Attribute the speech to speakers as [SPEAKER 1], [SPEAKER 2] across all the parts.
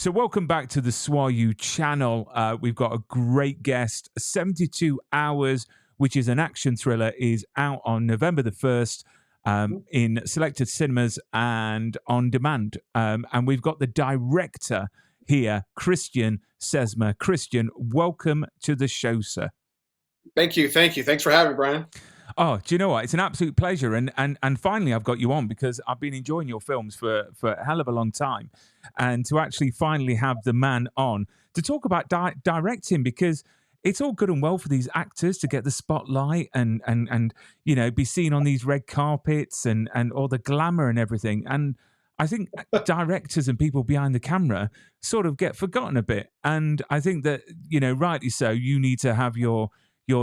[SPEAKER 1] So welcome back to the SWAU channel. We've got a great guest. 72 Hours, which is an action thriller, is out on November the 1st in selected cinemas and on demand. And we've got the director here, Christian Sesma. Christian, welcome to the show, sir.
[SPEAKER 2] Thank you. Thanks for having me, Brian.
[SPEAKER 1] Oh, do you know what? It's an absolute pleasure. And finally, I've got you on because I've been enjoying your films for a hell of a long time. And to actually finally have the man on to talk about directing, because it's all good and well for these actors to get the spotlight and you know, be seen on these red carpets and all the glamour and everything. And I think directors and people behind the camera sort of get forgotten a bit. And I think that, you know, rightly so, you need to have your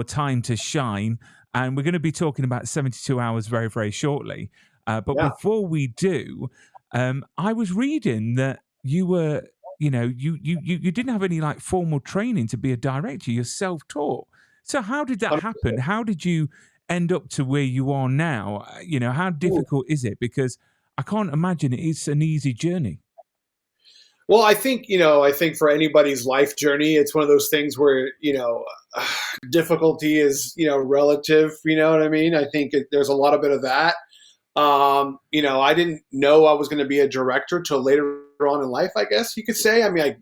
[SPEAKER 1] time to shine. And we're going to be talking about 72 Hours very, very shortly. But before we do, I was reading that you were, you know, you didn't have any like formal training to be a director. You're self-taught. So how did that happen? How did you end up to where you are now? You know, how difficult is it? Because I can't imagine it's an easy journey.
[SPEAKER 2] Well, I think for anybody's life journey, it's one of those things where, difficulty is, relative, you know what I mean? I think there's a lot of bit of that. I didn't know I was going to be a director till later on in life, I guess you could say. I mean, I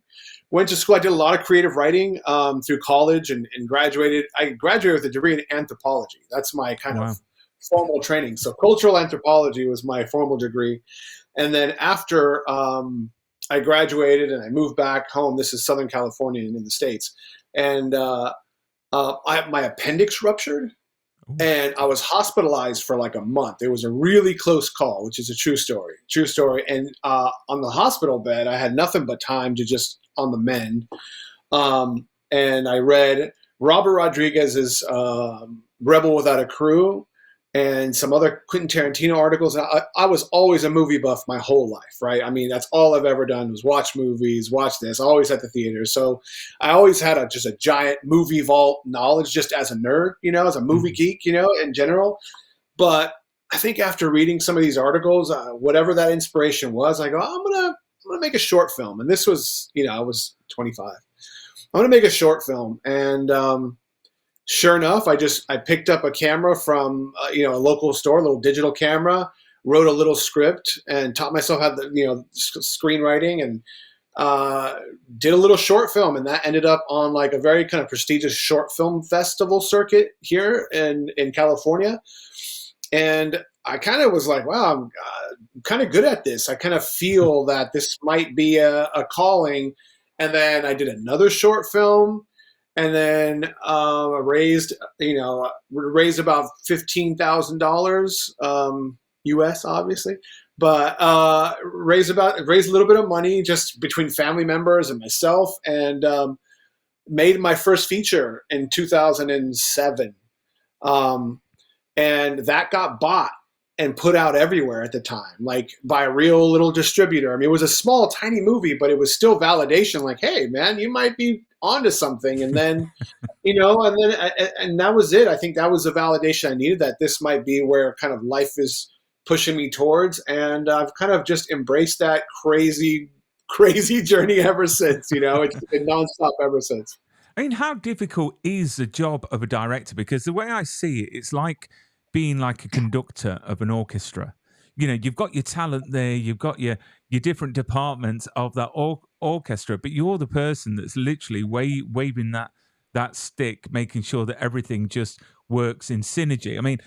[SPEAKER 2] went to school. I did a lot of creative writing through college and graduated. I graduated with a degree in anthropology. That's my kind of formal training. So cultural anthropology was my formal degree. And then after I graduated and I moved back home, this is Southern California in the States, and my appendix ruptured. And I was hospitalized for like a month. It was a really close call, which is a true story. And on the hospital bed, I had nothing but time to just on the mend. And I read Robert Rodriguez's Rebel Without a Crew and some other Quentin Tarantino articles. I was always a movie buff my whole life, right? I mean, that's all I've ever done was watch movies, watch this. I always at the theater. So I always had just a giant movie vault knowledge just as a nerd, as a movie geek, in general. But I think after reading some of these articles, whatever that inspiration was, I go, I'm gonna make a short film. And this was, I was 25. I'm gonna make a short film. And sure enough, I picked up a camera from a local store, a little digital camera, wrote a little script, and taught myself how to screenwriting, and did a little short film, and that ended up on like a very kind of prestigious short film festival circuit here in California. And I kind of was like, wow, I'm kind of good at this. I kind of feel that this might be a calling. And then I did another short film. And then raised about $15,000 US, obviously, but raised a little bit of money just between family members and myself, and made my first feature in 2007, and that got bought and put out everywhere at the time, like by a real little distributor. I mean, it was a small, tiny movie, but it was still validation. Like, hey, man, you might be onto something. And then, and that was it. I think that was the validation I needed, that this might be where kind of life is pushing me towards. And I've kind of just embraced that crazy journey ever since. It's been nonstop ever since.
[SPEAKER 1] I mean, how difficult is the job of a director? Because the way I see it, it's like being like a conductor of an orchestra. You've got your talent there, you've got your different departments of that orchestra, but you're the person that's literally waving that stick, making sure that everything just works in synergy. I mean,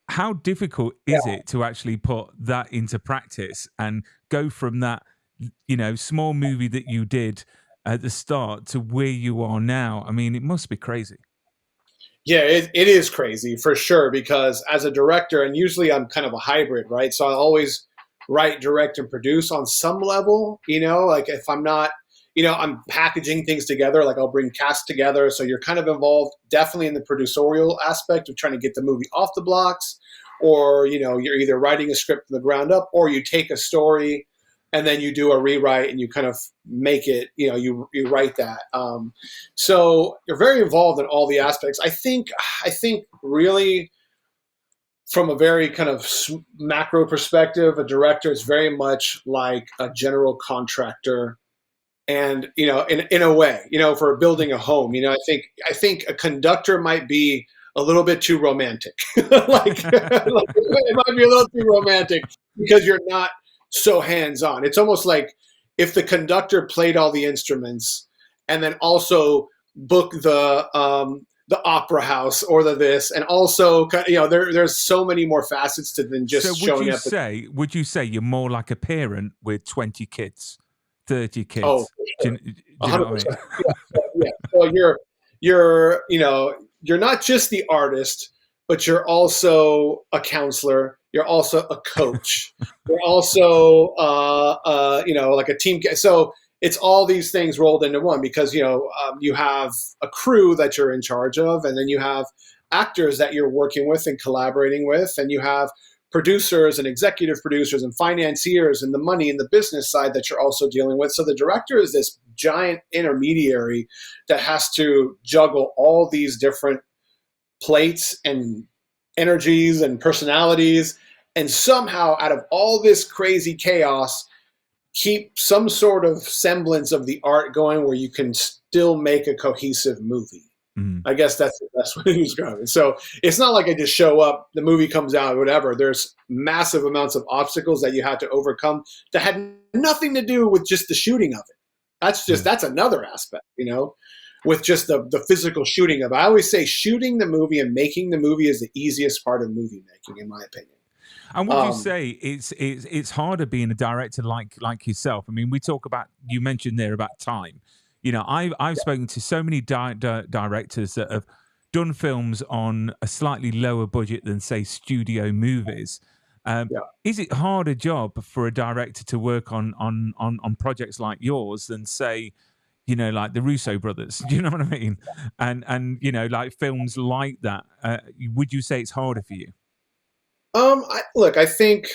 [SPEAKER 1] how difficult is it to actually put that into practice and go from that, small movie that you did at the start to where you are now? I mean, it must be crazy.
[SPEAKER 2] Yeah, it is crazy for sure, because as a director, and usually I'm kind of a hybrid, right? So I always write, direct, and produce on some level, like if I'm not, I'm packaging things together, like I'll bring cast together. So you're kind of involved definitely in the producerial aspect of trying to get the movie off the blocks, or, you're either writing a script from the ground up, or you take a story and then you do a rewrite and you kind of make it, you write that. So you're very involved in all the aspects. I think really from a very kind of macro perspective, a director is very much like a general contractor And, in a way, for building a home, I think a conductor might be a little bit too romantic. like it might be a little too romantic because you're not so hands-on. It's almost like if the conductor played all the instruments and then also book the opera house or the this, and also, there's so many more facets to than just showing up.
[SPEAKER 1] Would you say you're more like a parent with 20 kids, 30 kids?
[SPEAKER 2] Oh,
[SPEAKER 1] sure. do you know what I
[SPEAKER 2] mean? Yeah. So you're not just the artist, but you're also a counselor. You're also a coach. You're also, like a team. So it's all these things rolled into one because, you have a crew that you're in charge of, and then you have actors that you're working with and collaborating with, and you have producers and executive producers and financiers and the money and the business side that you're also dealing with. So the director is this giant intermediary that has to juggle all these different plates and energies and personalities, and somehow out of all this crazy chaos, keep some sort of semblance of the art going where you can still make a cohesive movie. I guess that's the best way to describe it. So it's not like I just show up, the movie comes out, whatever. There's massive amounts of obstacles that you had to overcome that had nothing to do with just the shooting of it. That's another aspect, with just the physical shooting of it. I always say shooting the movie and making the movie is the easiest part of movie making, in my opinion.
[SPEAKER 1] And would you say it's harder being a director like yourself? I mean, you mentioned there about time. I've spoken to so many directors that have done films on a slightly lower budget than, say, studio movies. Is it harder job for a director to work on projects like yours than, say, like the Russo brothers? Do you know what I mean? And like films like that. Would you say it's harder for you?
[SPEAKER 2] I think,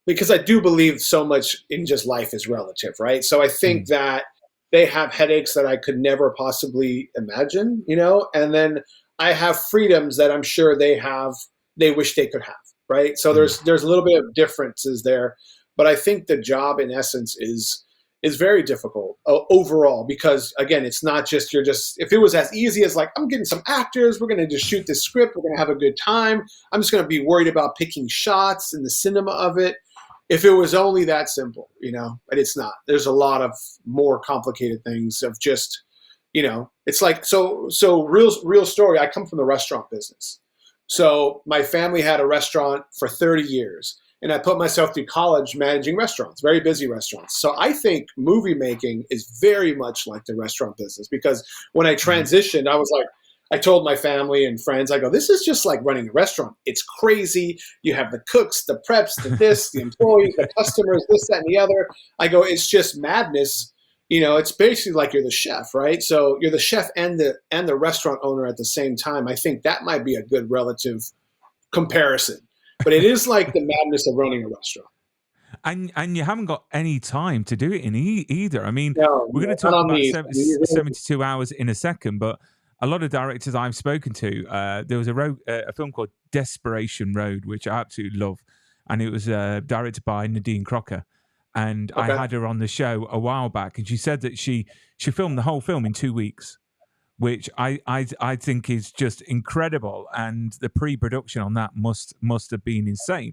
[SPEAKER 2] because I do believe so much in just life is relative, right? So I think that they have headaches that I could never possibly imagine, and then I have freedoms that I'm sure they wish they could have, right? So there's a little bit of differences there, but I think the job in essence is very difficult overall, because again, it's not just, if it was as easy as like, I'm getting some actors, we're going to just shoot this script, we're going to have a good time, I'm just going to be worried about picking shots and the cinema of it. If it was only that simple, but it's not. There's a lot of more complicated things of just, it's like, so real story. I come from the restaurant business. So my family had a restaurant for 30 years. And I put myself through college managing restaurants, very busy restaurants. So I think movie making is very much like the restaurant business, because when I transitioned, I was like, I told my family and friends, I go, this is just like running a restaurant. It's crazy. You have the cooks, the preps, the employees, the customers, this, that, and the other. I go, it's just madness. It's basically like you're the chef, right? So you're the chef and the restaurant owner at the same time. I think that might be a good relative comparison. But it is like the madness of running a restaurant.
[SPEAKER 1] And you haven't got any time to do it in either. I mean, we're going to talk about 72 hours in a second, but a lot of directors I've spoken to, there was a film called Desperation Road, which I absolutely love, and it was directed by Nadine Crocker. And I had her on the show a while back, and she said that she filmed the whole film in 2 weeks, which I think is just incredible, and the pre-production on that must have been insane.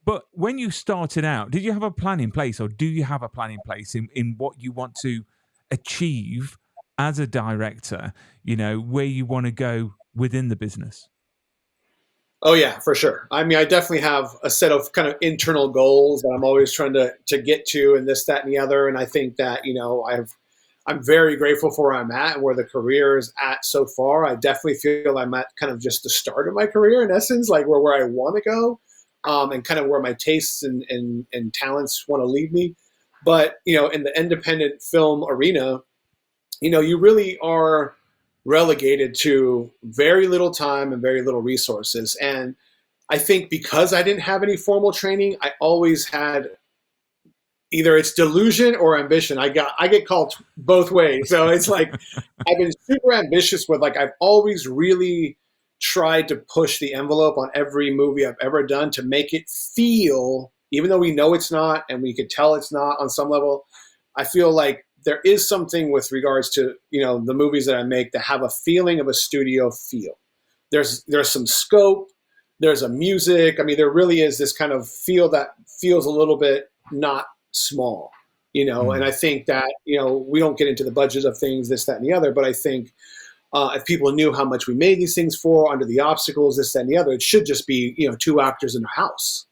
[SPEAKER 1] But when you started out, did you have a plan in place, or do you have a plan in place in what you want to achieve as a director, where you want to go within the business?
[SPEAKER 2] Oh yeah, for sure. I mean, I definitely have a set of kind of internal goals that I'm always trying to get to, and this, that, and the other. And I think that, I'm very grateful for where I'm at and where the career is at so far. I definitely feel I'm at kind of just the start of my career, in essence, like where I want to go, and kind of where my tastes and talents want to lead me. But, in the independent film arena, you really are relegated to very little time and very little resources. And I think because I didn't have any formal training, I always had either it's delusion or ambition. I get called both ways. So it's like, I've been super ambitious with, like, I've always really tried to push the envelope on every movie I've ever done to make it feel, even though we know it's not, and we could tell it's not on some level, I feel like there is something with regards to, the movies that I make that have a feeling of a studio feel. There's some scope, there's a music. I mean, there really is this kind of feel that feels a little bit not small, and I think that, we don't get into the budget of things, this, that, and the other, but I think if people knew how much we made these things for, under the obstacles, this, that, and the other, it should just be, 2 actors in a house.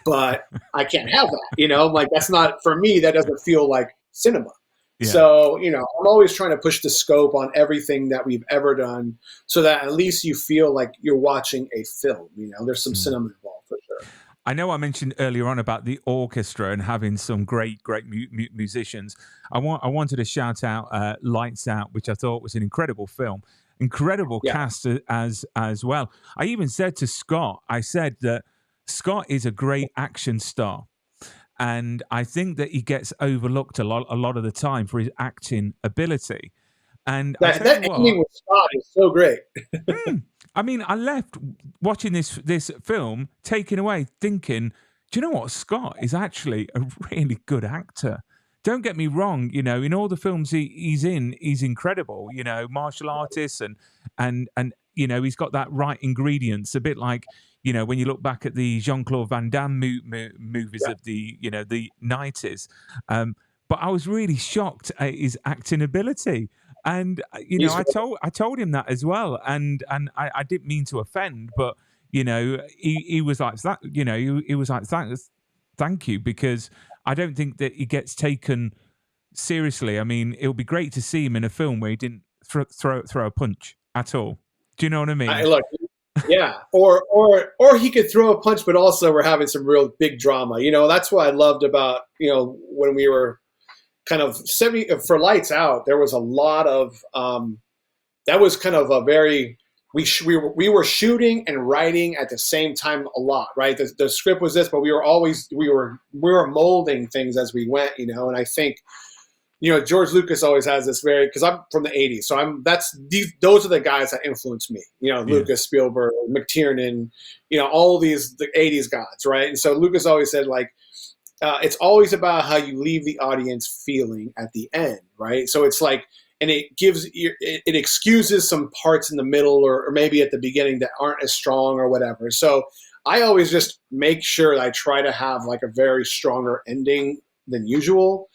[SPEAKER 2] But I can't have that, like that's not, for me, that doesn't feel like cinema. Yeah. So, I'm always trying to push the scope on everything that we've ever done so that at least you feel like you're watching a film. There's some cinema involved for sure.
[SPEAKER 1] I know I mentioned earlier on about the orchestra and having some great musicians. I wanted to shout out Lights Out, which I thought was an incredible film. Incredible cast as well. I even said to Scott, I said that Scott is a great action star. And I think that he gets overlooked a lot of the time for his acting ability. And
[SPEAKER 2] that ending with Scott is so great.
[SPEAKER 1] I mean, I left watching this film taken away thinking, do you know what? Scott is actually a really good actor. Don't get me wrong, in all the films he's in, he's incredible. Martial artist and he's got that right ingredients. A bit like, when you look back at the Jean-Claude Van Damme movies of the 90s. But I was really shocked at his acting ability. And, I told him that as well. And I didn't mean to offend, but, he was like, that, he was like, thank you, because I don't think that he gets taken seriously. I mean, it would be great to see him in a film where he didn't throw a punch at all. Do you know what I mean?
[SPEAKER 2] Look, yeah, or he could throw a punch, but also we're having some real big drama. That's what I loved about when we were kind of for Lights Out. There was a lot of that was kind of a very we were shooting and writing at the same time a lot, right? The script was this, but we were molding things as we went, and I think. George Lucas always has this because I'm from the 80s. So those are the guys that influenced me, Lucas, Spielberg, McTiernan, all these, the 80s gods. Right. And so Lucas always said it's always about how you leave the audience feeling at the end. Right. So it's like, and it excuses some parts in the middle or maybe at the beginning that aren't as strong or whatever. So I always just make sure that I try to have a very stronger ending than usual.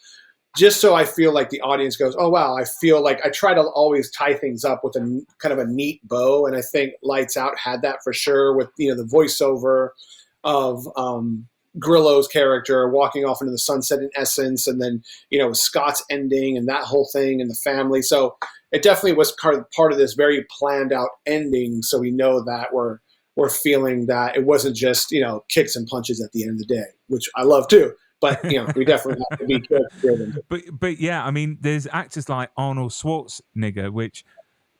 [SPEAKER 2] Just so I feel like the audience goes, oh, wow, I feel like I try to always tie things up with a kind of a neat bow. And I think Lights Out had that for sure with, the voiceover of Grillo's character walking off into the sunset in essence. And then, Scott's ending and that whole thing and the family. So it definitely was part of this very planned out ending. So we know that we're feeling that it wasn't just, kicks and punches at the end of the day, which I love too. But we definitely have to be careful.
[SPEAKER 1] But yeah, I mean, there's actors like Arnold Schwarzenegger, which,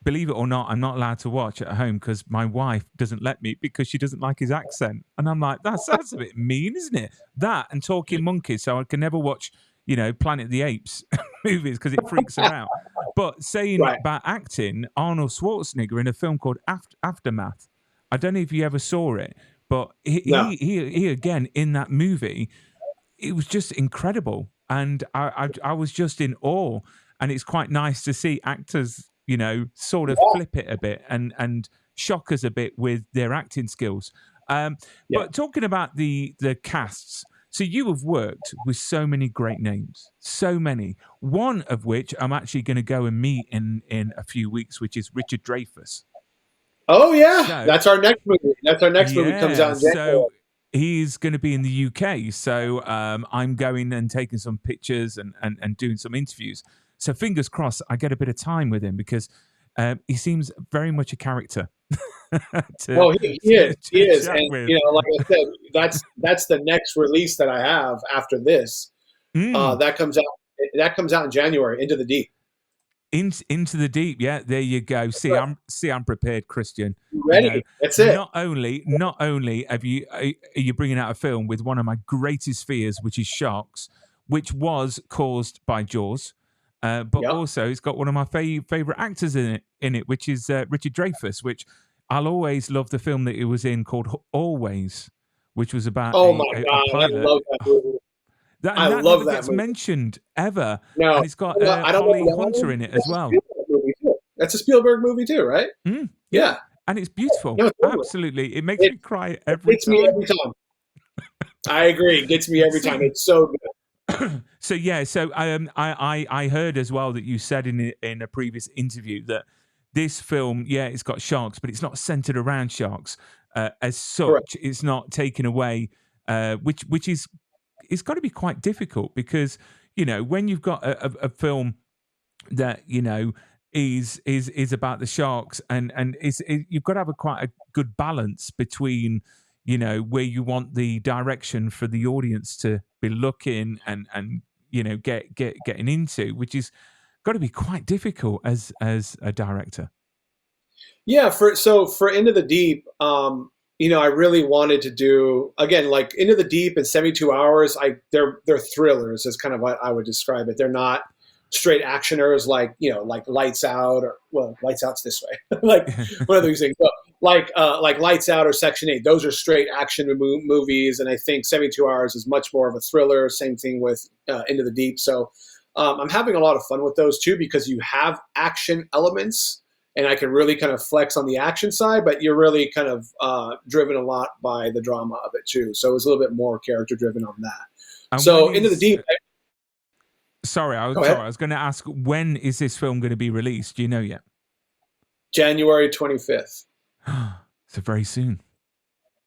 [SPEAKER 1] believe it or not, I'm not allowed to watch at home because my wife doesn't let me because she doesn't like his accent, and I'm like, that's a bit mean, isn't it? That and Talking Monkeys, so I can never watch Planet of the Apes movies because it freaks her out. But saying about acting, Arnold Schwarzenegger in a film called Aftermath. I don't know if you ever saw it, but he again in that movie. It was just incredible, and I was just in awe. And it's quite nice to see actors, sort of flip it a bit and shock us a bit with their acting skills. But talking about the casts, so you have worked with so many great names, so many. One of which I'm actually going to go and meet in a few weeks, which is Richard Dreyfuss.
[SPEAKER 2] Oh yeah, that's our next movie. Movie comes out in January.
[SPEAKER 1] So, he's going to be in the UK, so I'm going and taking some pictures and doing some interviews. So fingers crossed I get a bit of time with him because he seems very much a character.
[SPEAKER 2] He is. And, like I said, that's the next release that I have after this. That comes out in January, Into the Deep.
[SPEAKER 1] Into the Deep, yeah. There you go. See, I'm prepared, Christian.
[SPEAKER 2] Ready? That's it.
[SPEAKER 1] Not only are you bringing out a film with one of my greatest fears, which is sharks, which was caused by Jaws, but also it's got one of my favorite actors in it, which is Richard Dreyfuss. Which I'll always love the film that he was in called Always, which was about
[SPEAKER 2] a pilot. I love that movie. I
[SPEAKER 1] that
[SPEAKER 2] love
[SPEAKER 1] never
[SPEAKER 2] that
[SPEAKER 1] gets
[SPEAKER 2] movie.
[SPEAKER 1] mentioned ever.
[SPEAKER 2] No,
[SPEAKER 1] And it's got
[SPEAKER 2] I don't know
[SPEAKER 1] Holly
[SPEAKER 2] why.
[SPEAKER 1] Hunter in it as
[SPEAKER 2] That's a
[SPEAKER 1] well.
[SPEAKER 2] Spielberg movie too. That's a Spielberg movie too, right?
[SPEAKER 1] Yeah,
[SPEAKER 2] Yeah.
[SPEAKER 1] and it's beautiful.
[SPEAKER 2] No, totally.
[SPEAKER 1] Absolutely, it makes
[SPEAKER 2] It,
[SPEAKER 1] me cry
[SPEAKER 2] it
[SPEAKER 1] every
[SPEAKER 2] gets me
[SPEAKER 1] time.
[SPEAKER 2] every time. I agree. It gets me every time. It's so good.
[SPEAKER 1] So yeah, so I heard as well that you said in a previous interview that this film, yeah, it's got sharks, but it's not centered around sharks as
[SPEAKER 2] Correct.
[SPEAKER 1] such. It's not taken away, which is it's got to be quite difficult because when you've got a film that is about the sharks and you've got to have quite a good balance between where you want the direction for the audience to be looking and getting into, which is got to be quite difficult as a director.
[SPEAKER 2] Yeah, for Into the Deep, I really wanted to do again like Into the Deep and 72 Hours. They're thrillers, is kind of what I would describe it. They're not straight actioners like like Lights Out or Lights Out's this way, like one of these things. But like Lights Out or Section 8, those are straight action movies, and I think 72 Hours is much more of a thriller. Same thing with Into the Deep. So I'm having a lot of fun with those too because you have action elements and I can really kind of flex on the action side, but you're really kind of driven a lot by the drama of it too. So it was a little bit more character driven on that.
[SPEAKER 1] And
[SPEAKER 2] so Into the Deep.
[SPEAKER 1] Sorry, I was going to ask, when is this film going to be released? Do you know yet?
[SPEAKER 2] January 25th.
[SPEAKER 1] So very soon.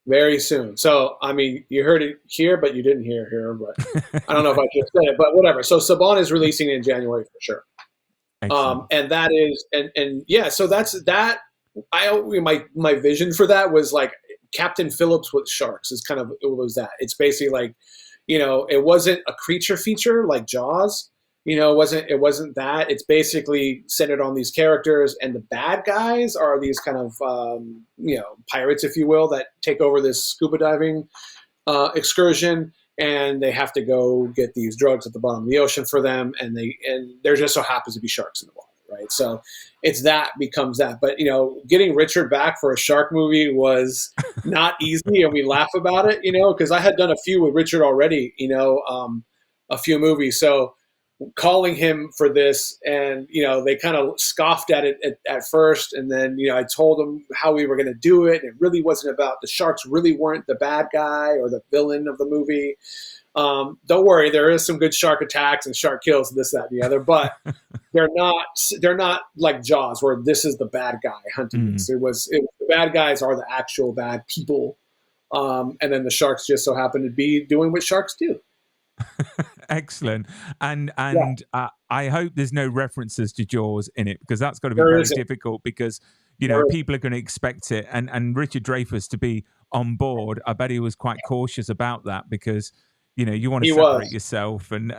[SPEAKER 2] Very soon. So, I mean, you heard it here, but you didn't hear here. But I don't know if I just said it, but whatever. So Saban is releasing it in January for sure. And that is, and yeah, so that's that. My vision for that was like Captain Phillips with sharks is kind of, it was that. It's basically like, it wasn't a creature feature like Jaws. It wasn't that. It's basically centered on these characters, and the bad guys are these kind of pirates, if you will, that take over this scuba diving excursion, and they have to go get these drugs at the bottom of the ocean for them, and there just so happens to be sharks in the water, right? So it's that becomes that. But getting Richard back for a shark movie was not easy, and we laugh about it, because I had done a few with Richard already, a few movies. So calling him for this, and they kind of scoffed at it at first, and then I told them how we were going to do it. It really wasn't about the sharks. Really weren't the bad guy or the villain of the movie. Don't worry, there is some good shark attacks and shark kills, this, that, and the other, but they're not like Jaws, where this is the bad guy hunting us. The bad guys are the actual bad people, and then the sharks just so happen to be doing what sharks do.
[SPEAKER 1] Excellent. And I hope there's no references to Jaws in it, because that's got to be very difficult, because people are going to expect it, and Richard Dreyfuss to be on board. I bet he was quite cautious about that, because you want to separate yourself and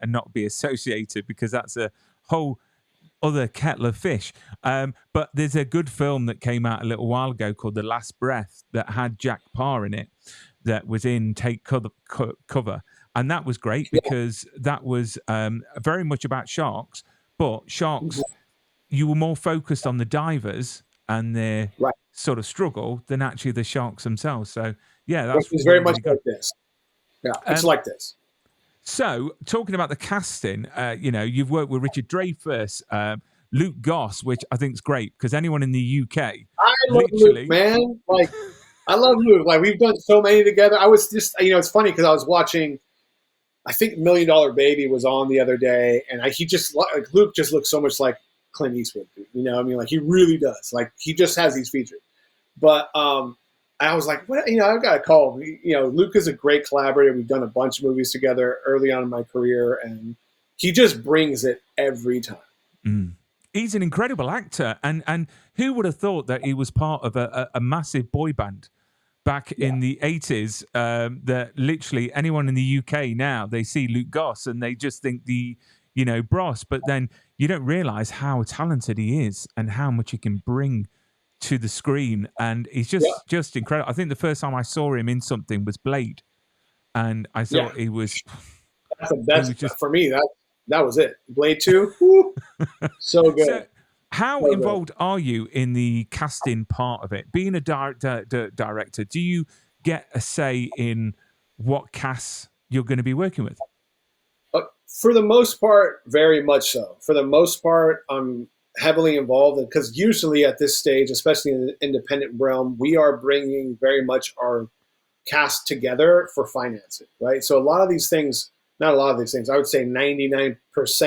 [SPEAKER 1] not be associated, because that's a whole other kettle of fish. But there's a good film that came out a little while ago called The Last Breath that had Jack Parr in it, that was in Take Cover. And that was great, because that was very much about sharks, but sharks, you were more focused on the divers and their sort of struggle than actually the sharks themselves. So, yeah, that's
[SPEAKER 2] really, very much like this. Yeah, it's like this.
[SPEAKER 1] So, talking about the casting, you've worked with Richard Dreyfuss, Luke Goss, which I think is great, because anyone in the UK,
[SPEAKER 2] I love Luke, man. Like, I love Luke. Like, we've done so many together. I was just, it's funny because I was watching, I think $1 Million Baby was on the other day, and Luke just looks so much like Clint Eastwood. Like, he really does. Like, he just has these features. But I was like, what? I've got to call him. Luke is a great collaborator. We've done a bunch of movies together early on in my career, and he just brings it every time.
[SPEAKER 1] He's an incredible actor, and who would have thought that he was part of a massive boy band back in the 80s, that literally anyone in the UK now, they see Luke Goss and they just think Bros, but then you don't realize how talented he is and how much he can bring to the screen. And he's just incredible. I think the first time I saw him in something was Blade, and I thought he was...
[SPEAKER 2] for me, that was it. Blade 2, so good.
[SPEAKER 1] So, how involved are you in the casting part of it? Being a director, do you get a say in what casts you're going to be working with?
[SPEAKER 2] For the most part, very much so. For the most part, I'm heavily involved because usually at this stage, especially in the independent realm, we are bringing very much our cast together for financing, right? So a lot of these things, not a lot of these things, I would say 99%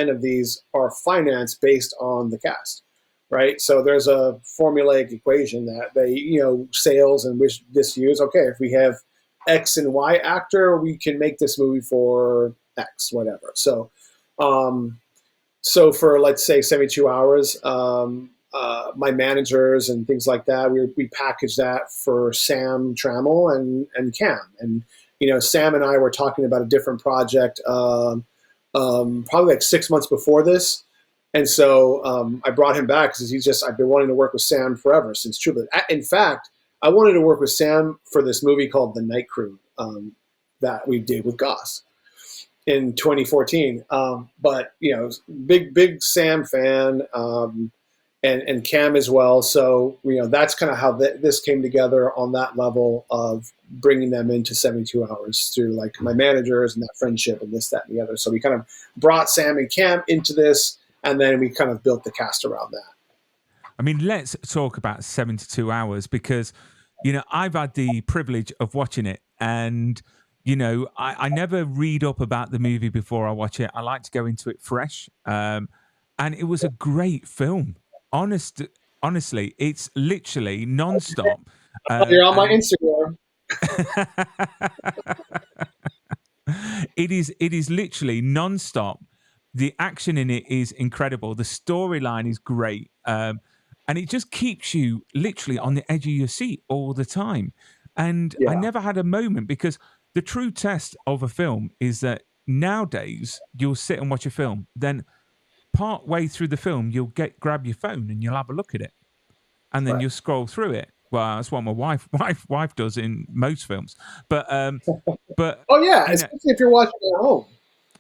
[SPEAKER 2] of these are financed based on the cast, right? So there's a formulaic equation that they, sales and which this year's, okay, if we have X and Y actor, we can make this movie for X, whatever. So for, let's say, 72 hours, my managers and things like that, we packaged that for Sam, Trammell, and Cam. And, Sam and I were talking about a different project probably like 6 months before this. And so I brought him back because I've been wanting to work with Sam forever, since True Blood. In fact, I wanted to work with Sam for this movie called The Night Crew that we did with Goss in 2014. But, big Sam fan and Cam as well. So, that's kind of how this came together on that level of bringing them into 72 hours through like my managers and that friendship and this, that, and the other. So we kind of brought Sam and Cam into this, and then we kind of built the cast around that.
[SPEAKER 1] I mean, let's talk about 72 hours because, I've had the privilege of watching it, and, I never read up about the movie before I watch it. I like to go into it fresh. And it was a great film. Honestly, it's literally nonstop.
[SPEAKER 2] You're on my Instagram.
[SPEAKER 1] It is literally nonstop. The action in it is incredible. The storyline is great. And it just keeps you literally on the edge of your seat all the time. And I never had a moment, because the true test of a film is that nowadays you'll sit and watch a film, then part way through the film you'll grab your phone and you'll have a look at it, and then you'll scroll through it. Well, that's what my wife does in most films. But
[SPEAKER 2] oh yeah, especially if you're watching at home.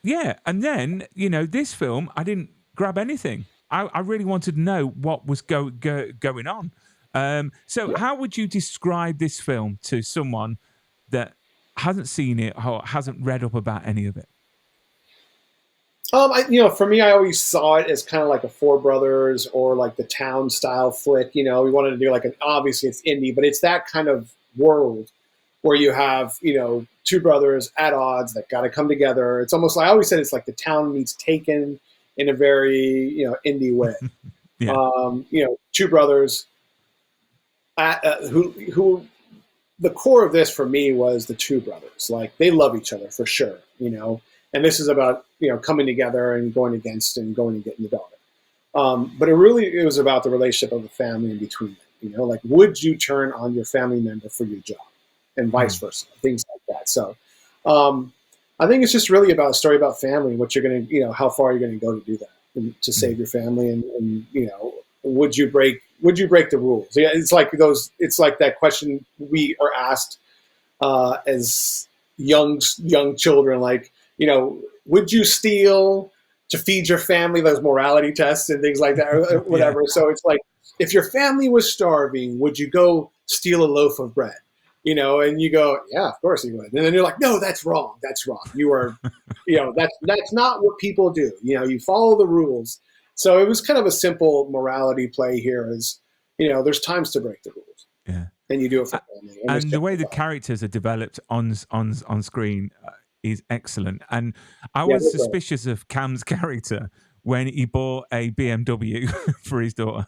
[SPEAKER 1] Yeah, and then this film, I didn't grab anything. I really wanted to know what was going on. So how would you describe this film to someone that hasn't seen it or hasn't read up about any of it?
[SPEAKER 2] For me, I always saw it as kind of like a Four Brothers or like the Town style flick. We wanted to do like obviously it's indie, but it's that kind of world where you have, two brothers at odds that got to come together. It's almost like, I always said, it's like the Town meets Taken in a very, indie way. Two brothers who the core of this for me was the two brothers. Like, they love each other for sure, and this is about, coming together and going against and going and getting the daughter. But it was about the relationship of the family in between them. Like, would you turn on your family member for your job, and vice versa, things like that. So I think it's just really about a story about family, what you're going to, how far you're going to go to do that, and to save your family. And would you break the rules? Yeah, it's like that question we are asked as young children, like, would you steal to feed your family? Those morality tests and things like that, or whatever. So it's like, if your family was starving, would you go steal a loaf of bread? And you go, yeah, of course you would. And then you're like, no, that's wrong. That's wrong. You are, that's not what people do. You follow the rules. So it was kind of a simple morality play here. Is, there's times to break the rules.
[SPEAKER 1] Yeah.
[SPEAKER 2] And you do it for family.
[SPEAKER 1] And the way the characters are developed on screen is excellent. And I was suspicious of Cam's character when he bought a BMW for his daughter,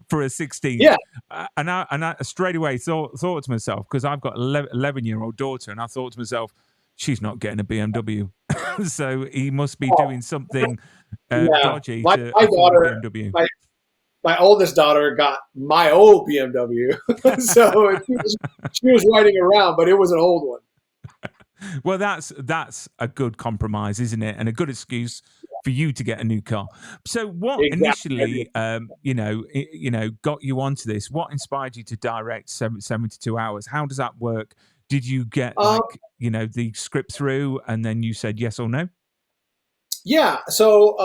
[SPEAKER 1] for a 16.
[SPEAKER 2] Yeah.
[SPEAKER 1] And I straight away thought to myself, because I've got an 11-year-old daughter, and I thought to myself, she's not getting a BMW. So he must be doing something dodgy to afford a BMW.
[SPEAKER 2] My oldest daughter got my old BMW. So she was riding around, but it was an old one.
[SPEAKER 1] Well, that's a good compromise, isn't it? And a good excuse for you to get a new car. So what initially, got you onto this? What inspired you to direct 72 Hours? How does that work? Did you get the script through and then you said yes or no?
[SPEAKER 2] Yeah. So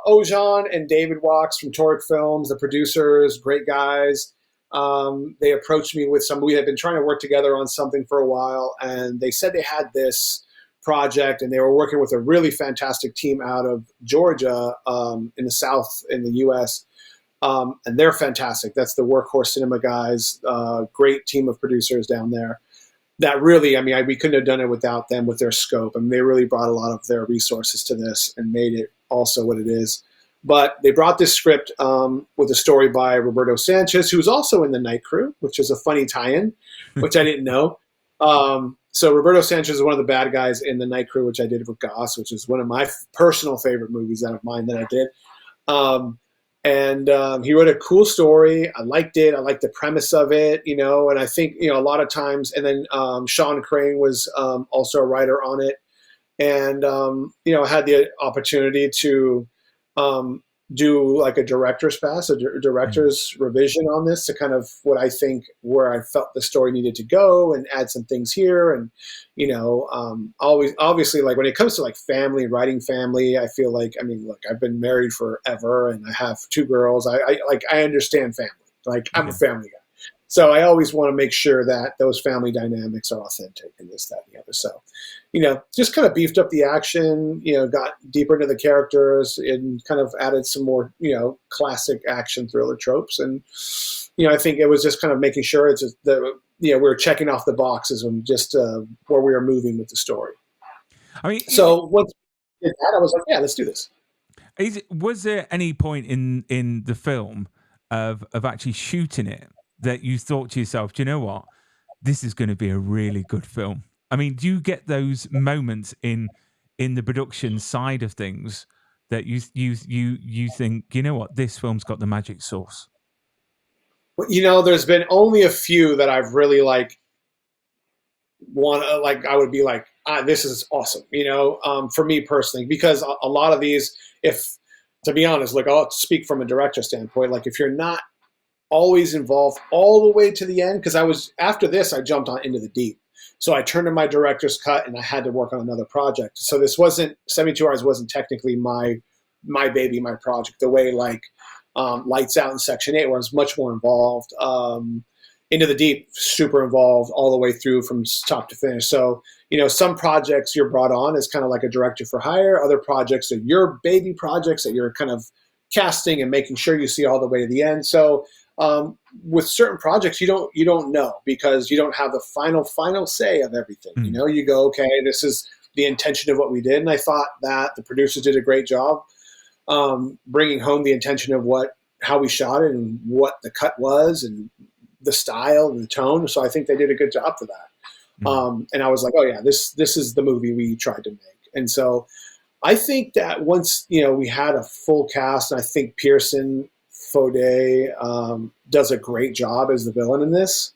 [SPEAKER 2] Ojan and David Walks from Toric Films, the producers, great guys. They approached me with we had been trying to work together on something for a while, and they said they had this project, and they were working with a really fantastic team out of Georgia, in the South in the U.S. And they're fantastic. That's the Workhorse Cinema guys. Great team of producers down there. That really, I mean, we couldn't have done it without them with their scope. I mean, they really brought a lot of their resources to this and made it also what it is. But they brought this script with a story by Roberto Sanchez, who's also in the Night Crew, which is a funny tie-in, which I didn't know. So Roberto Sanchez is one of the bad guys in the Night Crew, which I did with Goss, which is one of my personal favorite movies out of mine that I did. And he wrote a cool story. I liked it. I liked the premise of it, you know, and I think, you know, a lot of times, and then Sean Crane was also a writer on it. And, you know, I had the opportunity to do like a director's pass, a director's revision on this to kind of what I think where I felt the story needed to go and add some things here. And, you know, always, obviously, like when it comes to like family, writing family, I feel like, I mean, look, I've been married forever and I have 2 girls. I understand family. Like I'm a family guy. So I always want to make sure that those family dynamics are authentic and this, that, and the other. So, you know, just kind of beefed up the action, you know, got deeper into the characters and kind of added some more, you know, classic action thriller tropes. And, you know, I think it was just kind of making sure it's just the, you know, we were checking off the boxes and just where we were moving with the story.
[SPEAKER 1] I mean,
[SPEAKER 2] so once we did that, I was like, yeah, let's do this.
[SPEAKER 1] Was there any point in the film of actually shooting it that you thought to yourself, do you know what, this is going to be a really good film? I mean, do you get those moments in the production side of things that you think, you know what, this film's got the magic sauce?
[SPEAKER 2] Well, you know, there's been only a few that I've really like I would be like, this is awesome, you know, for me personally, because a lot of these, if to be honest, like I'll speak from a director standpoint, like if you're not always involved all the way to the end, because after this I jumped on into the deep, so I turned to my director's cut and I had to work on another project. So this wasn't 72 Hours wasn't technically my baby, my project, the way like Lights Out in Section 8 where I was much more involved. Into the Deep, super involved all the way through from top to finish. So, you know, some projects you're brought on as kind of like a director for hire, other projects are your baby projects that you're kind of casting and making sure you see all the way to the end. So with certain projects, you don't know because you don't have the final say of everything. You know, you go, okay, this is the intention of what we did. And I thought that the producers did a great job bringing home the intention of how we shot it and what the cut was and the style and the tone. So I think they did a good job for that. And I was like, oh yeah, this is the movie we tried to make. And so I think that once, you know, we had a full cast, and I think Pearson Faudet does a great job as the villain in this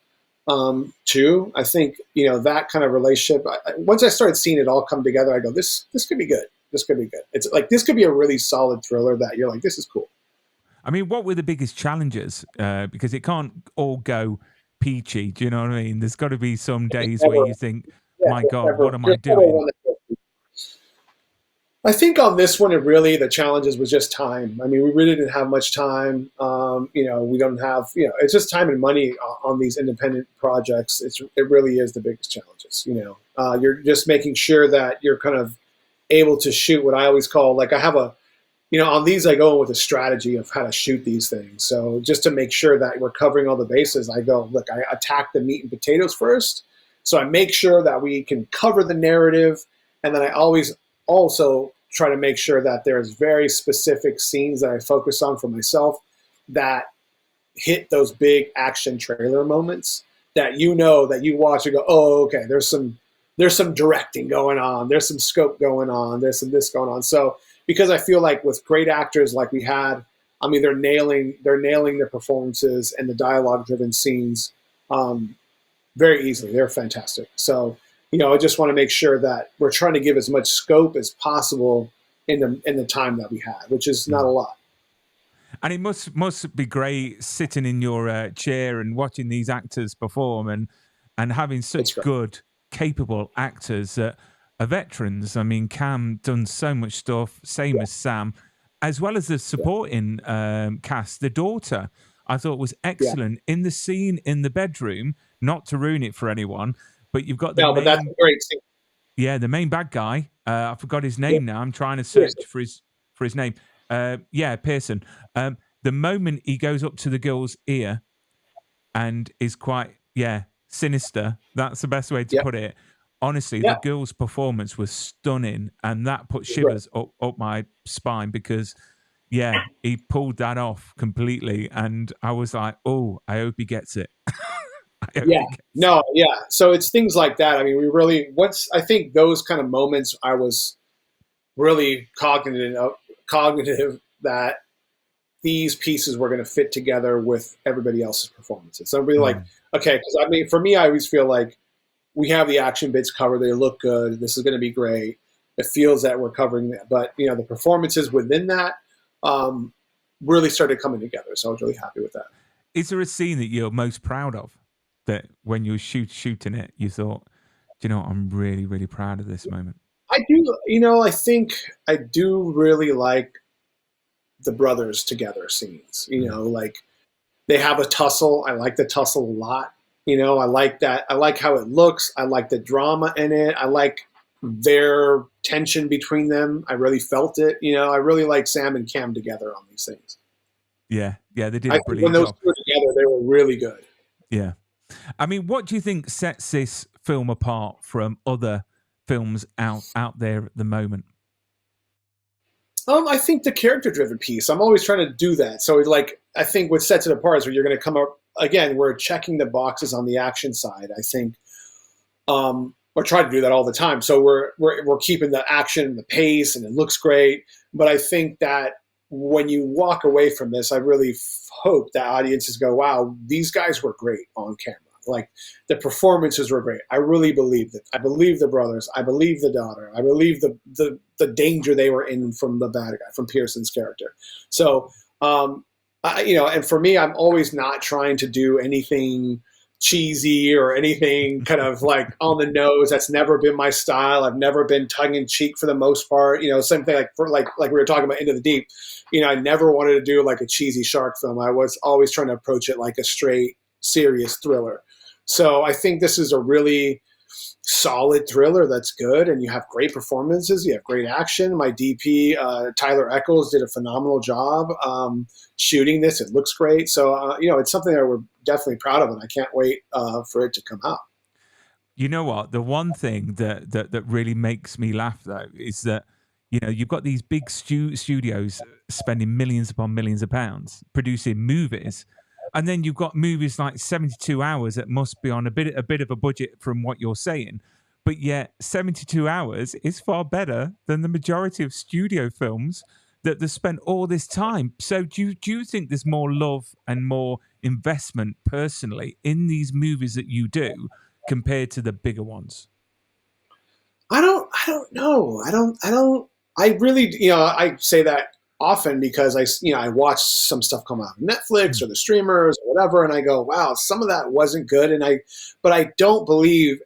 [SPEAKER 2] too. I think, you know, that kind of relationship, once I started seeing it all come together, I go, this could be good. This could be good. It's like, this could be a really solid thriller that you're like, this is cool.
[SPEAKER 1] I mean, what were the biggest challenges? Because it can't all go peachy. Do you know what I mean? There's got to be some days where you think, my God, what am I doing?
[SPEAKER 2] I think on this one, the challenges was just time. I mean, we really didn't have much time. You know, we don't have, you know, it's just time and money on these independent projects. It really is the biggest challenges. You know, you're just making sure that you're kind of able to shoot what I always call, like I have you know, on these I go with a strategy of how to shoot these things. So just to make sure that we're covering all the bases, I go, look, I attack the meat and potatoes first. So I make sure that we can cover the narrative. And then I always also try to make sure that there's very specific scenes that I focus on for myself that hit those big action trailer moments that, you know, that you watch and go, oh, okay, there's some directing going on. There's some scope going on. There's some this going on. So, because I feel like with great actors like we had, I mean, they're nailing their performances and the dialogue-driven scenes very easily. They're fantastic. So, you know, I just want to make sure that we're trying to give as much scope as possible in the time that we had, which is not a lot.
[SPEAKER 1] And it must be great sitting in your chair and watching these actors perform and having such good, capable actors that are veterans. I mean, Cam done so much stuff, same as Sam, as well as the supporting cast. The daughter, I thought was excellent in the scene in the bedroom. Not to ruin it for anyone, but you've got the
[SPEAKER 2] but that's a great scene.
[SPEAKER 1] Yeah, the main bad guy. I forgot his name now. I'm trying to search for his name. Yeah, Pearson. The moment he goes up to the girl's ear and is quite sinister. That's the best way to put it. Honestly, the girl's performance was stunning, and that put shivers up my spine because, he pulled that off completely, and I was like, oh, I hope he gets it.
[SPEAKER 2] So it's things like that. I mean, I think those kind of moments, I was really cognitive that these pieces were going to fit together with everybody else's performances. So I'm really like, okay, because I mean, for me, I always feel like we have the action bits covered. They look good. This is going to be great. It feels that we're covering that. But, the performances within that really started coming together. So I was really happy with that.
[SPEAKER 1] Is there a scene that you're most proud of that when you were shooting it, you thought, do you know what? I'm really, really proud of this moment?
[SPEAKER 2] I do. I think I do really like the brothers together scenes. Like they have a tussle. I like the tussle a lot. I like that. I like how it looks. I like the drama in it. I like their tension between them. I really felt it. I really like Sam and Cam together on these things.
[SPEAKER 1] Yeah, they did a brilliant job.
[SPEAKER 2] When those two were together, they were really good.
[SPEAKER 1] Yeah. I mean, what do you think sets this film apart from other films out there at the moment?
[SPEAKER 2] I think the character-driven piece. I'm always trying to do that. So, I think what sets it apart is where you're going to come up again. We're checking the boxes on the action side. I think, or try to do that all the time. So we're keeping the action, the pace, and it looks great. But I think that when you walk away from this, I really hope that audiences go, "Wow, these guys were great on camera. Like the performances were great. I really believed it. I believe the brothers. I believe the daughter. I believe the danger they were in from the bad guy, from Pearson's character." So, and for me, I'm always not trying to do anything cheesy or anything kind of like on the nose. That's never been my style. I've never been tongue in cheek for the most part. Same thing like we were talking about Into the Deep. I never wanted to do like a cheesy shark film. I was always trying to approach it like a straight, serious thriller. So I think this is a really solid thriller that's good, and you have great performances. You have great action. My DP, Tyler Eccles, did a phenomenal job shooting this. It looks great. So, it's something that we're definitely proud of, and I can't wait for it to come out.
[SPEAKER 1] You know what? The one thing that really makes me laugh, though, is that, you've got these big studios spending millions upon millions of pounds producing movies. And then you've got movies like 72 Hours that must be on a bit of a budget from what you're saying. But yet 72 Hours is far better than the majority of studio films that they've spent all this time. So do you think there's more love and more investment personally in these movies that you do compared to the bigger ones?
[SPEAKER 2] I don't know. I really, I say that often because I watch some stuff come out on Netflix or the streamers or whatever, and I go, wow, some of that wasn't good. But I don't believe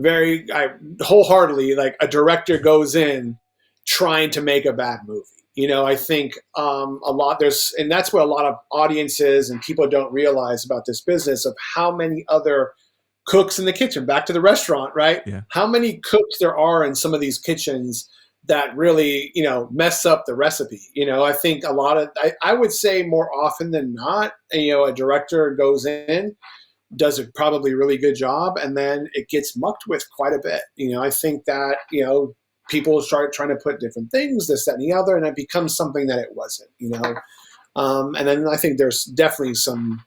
[SPEAKER 2] wholeheartedly like a director goes in trying to make a bad movie. I think and that's what a lot of audiences and people don't realize about this business of how many other cooks in the kitchen, back to the restaurant, right?
[SPEAKER 1] Yeah.
[SPEAKER 2] How many cooks there are in some of these kitchens that really, mess up the recipe. I think I would say more often than not, a director goes in, does a probably really good job, and then it gets mucked with quite a bit. I think that, people start trying to put different things, this, that, and the other, and it becomes something that it wasn't, and then I think there's definitely some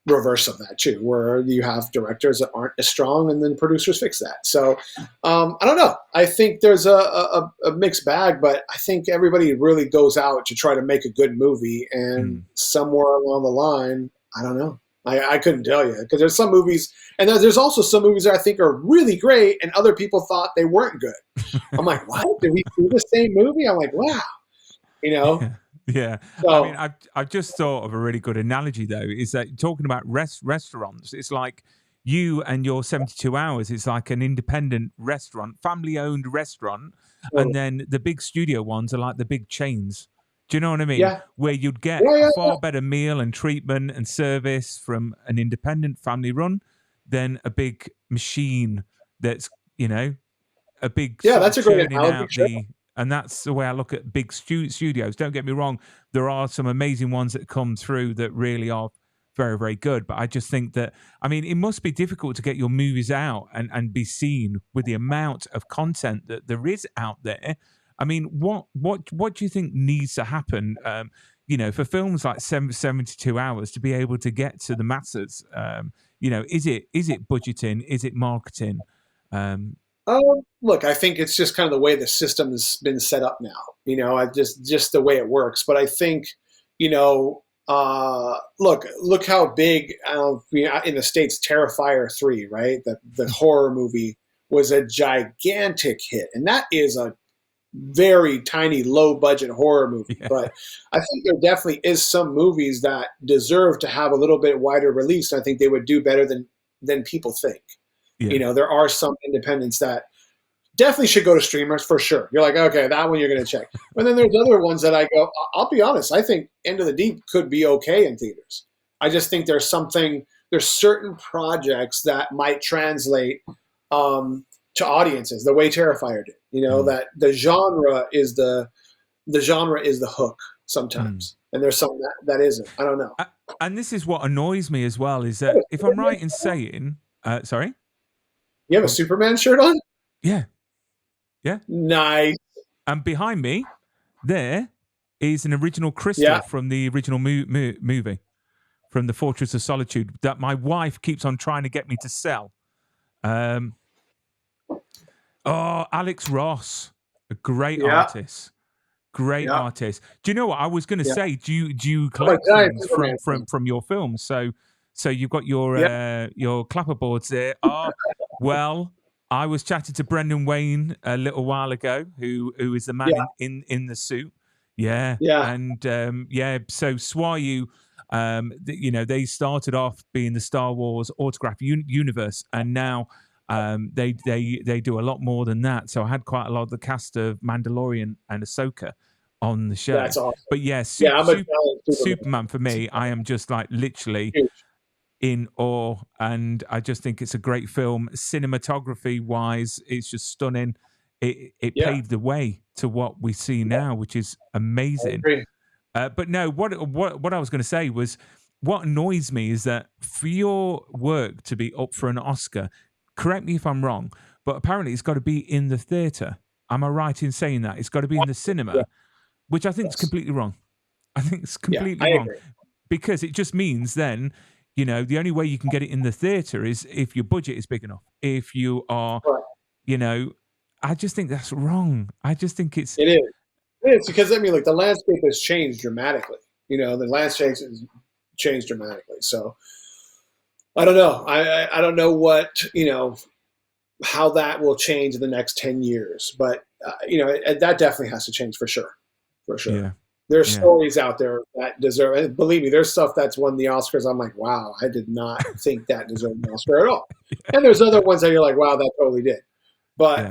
[SPEAKER 2] reverse of that too, where you have directors that aren't as strong and then producers fix that. So I don't know. I think there's a mixed bag, but I think everybody really goes out to try to make a good movie, and somewhere along the line, I don't know. I couldn't tell you, because there's some movies, and there's also some movies that I think are really great and other people thought they weren't good. I'm like, what? Did we see the same movie? I'm like, wow.
[SPEAKER 1] Yeah. So, I mean, I've just thought of a really good analogy, though, is that talking about restaurants, it's like you and your 72 Hours, it's like an independent restaurant, family-owned restaurant, and then the big studio ones are like the big chains. Do you know what I mean?
[SPEAKER 2] Yeah.
[SPEAKER 1] Where you'd get a far better meal and treatment and service from an independent family run than a big machine that's a big
[SPEAKER 2] Yeah,
[SPEAKER 1] sort
[SPEAKER 2] that's
[SPEAKER 1] of
[SPEAKER 2] a great
[SPEAKER 1] churning
[SPEAKER 2] analogy.
[SPEAKER 1] out
[SPEAKER 2] Sure.
[SPEAKER 1] and that's the way I look at big studios. Don't get me wrong, there are some amazing ones that come through that really are very, very good. But I just think that, I mean, it must be difficult to get your movies out and be seen with the amount of content that there is out there. I mean, what do you think needs to happen, for films like 72 hours to be able to get to the masses? Is it budgeting? Is it marketing?
[SPEAKER 2] Look, I think it's just kind of the way the system has been set up now. I just the way it works. But I think, look how big in the States Terrifier 3, right? The horror movie was a gigantic hit, and that is a very tiny, low budget horror movie.
[SPEAKER 1] Yeah.
[SPEAKER 2] But I think there definitely is some movies that deserve to have a little bit wider release. And I think they would do better than people think.
[SPEAKER 1] Yeah.
[SPEAKER 2] There are some independents that definitely should go to streamers for sure. You're like, okay, that one you're going to check. But then there's other ones that I go, I'll be honest, I think End of the Deep could be okay in theaters. I just think there's certain projects that might translate to audiences the way Terrifier did. That the genre is the hook sometimes. And there's some that isn't. I don't know.
[SPEAKER 1] And this is what annoys me as well, is that if I'm right in saying, sorry?
[SPEAKER 2] You have a Superman shirt on?
[SPEAKER 1] Yeah. Yeah.
[SPEAKER 2] Nice.
[SPEAKER 1] And behind me, there is an original crystal from the original movie, from the Fortress of Solitude, that my wife keeps on trying to get me to sell. Alex Ross, a great artist. Great artist. Do you know what I was going to say? Do you collect things from your films? So you've got your clapperboards there. Well, I was chatting to Brendan Wayne a little while ago, who is the man in the suit. Yeah. And so SWAU, they started off being the Star Wars autograph universe, and now they do a lot more than that. So I had quite a lot of the cast of Mandalorian and Ahsoka on the show.
[SPEAKER 2] That's awesome.
[SPEAKER 1] But Superman for me, I am just like literally in awe, and I just think it's a great film. Cinematography wise, it's just stunning. It paved the way to what we see now, which is amazing. But no, what I was going to say was, what annoys me is that for your work to be up for an Oscar, correct me if I'm wrong, but apparently it's got to be in the theatre. Am I right in saying that? It's got to be in the cinema, which I think is completely wrong. I think it's completely wrong.
[SPEAKER 2] Agree.
[SPEAKER 1] Because it just means then, the only way you can get it in the theatre is if your budget is big enough. If you are, I just think that's wrong. I just think it's...
[SPEAKER 2] It is. It is, because, the landscape has changed dramatically. The landscape has changed dramatically. So, I don't know. I don't know what, how that will change in the next 10 years. But, that definitely has to change for sure. For sure.
[SPEAKER 1] Yeah.
[SPEAKER 2] There's stories out there that deserve, and believe me, there's stuff that's won the Oscars. I'm like, wow, I did not think that deserved an Oscar at all. And there's other ones that you're like, wow, that totally did. But,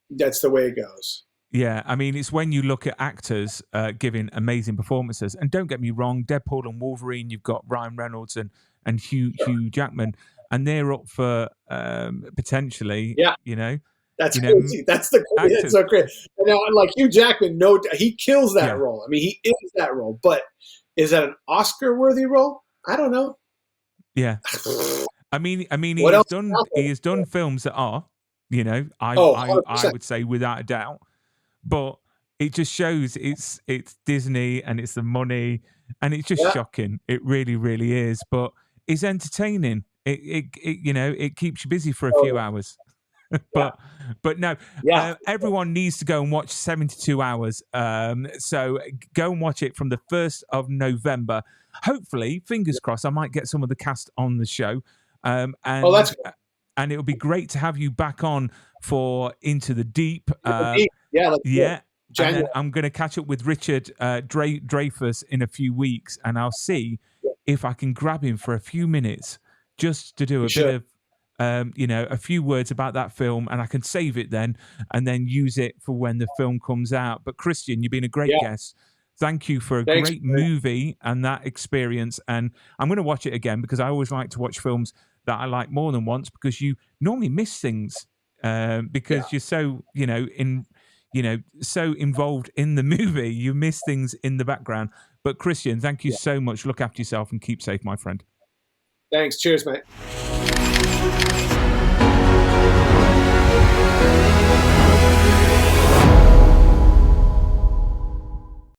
[SPEAKER 2] that's the way it goes.
[SPEAKER 1] Yeah, I mean, it's when you look at actors giving amazing performances. And don't get me wrong, Deadpool and Wolverine, you've got Ryan Reynolds and Hugh Jackman, and they're up for potentially,
[SPEAKER 2] That's crazy. That's the crazy. That's so great. Now, like Hugh Jackman, he kills that role. I mean, he is that role. But is that an Oscar-worthy role? I don't know.
[SPEAKER 1] Yeah, I mean, he has done films that are, I would say without a doubt. But it just shows it's Disney and it's the money, and it's just shocking. It really, really is. But it's entertaining. It keeps you busy for a few hours. But no, everyone needs to go and watch 72 Hours. So go and watch it from the 1st of November. Hopefully, fingers crossed, I might get some of the cast on the show. And it would be great to have you back on for Into the Deep. And then I'm going to catch up with Richard Dreyfuss in a few weeks, and I'll see if I can grab him for a few minutes just to do a bit of a few words about that film, and I can save it then and then use it for when the film comes out. But Christian, you've been a great guest. Thank you for a great movie and that experience. And I'm going to watch it again, because I always like to watch films that I like more than once, because you normally miss things because you're so, so involved in the movie, you miss things in the background. But Christian, thank you so much. Look after yourself and keep safe, my friend.
[SPEAKER 2] Thanks. Cheers, mate.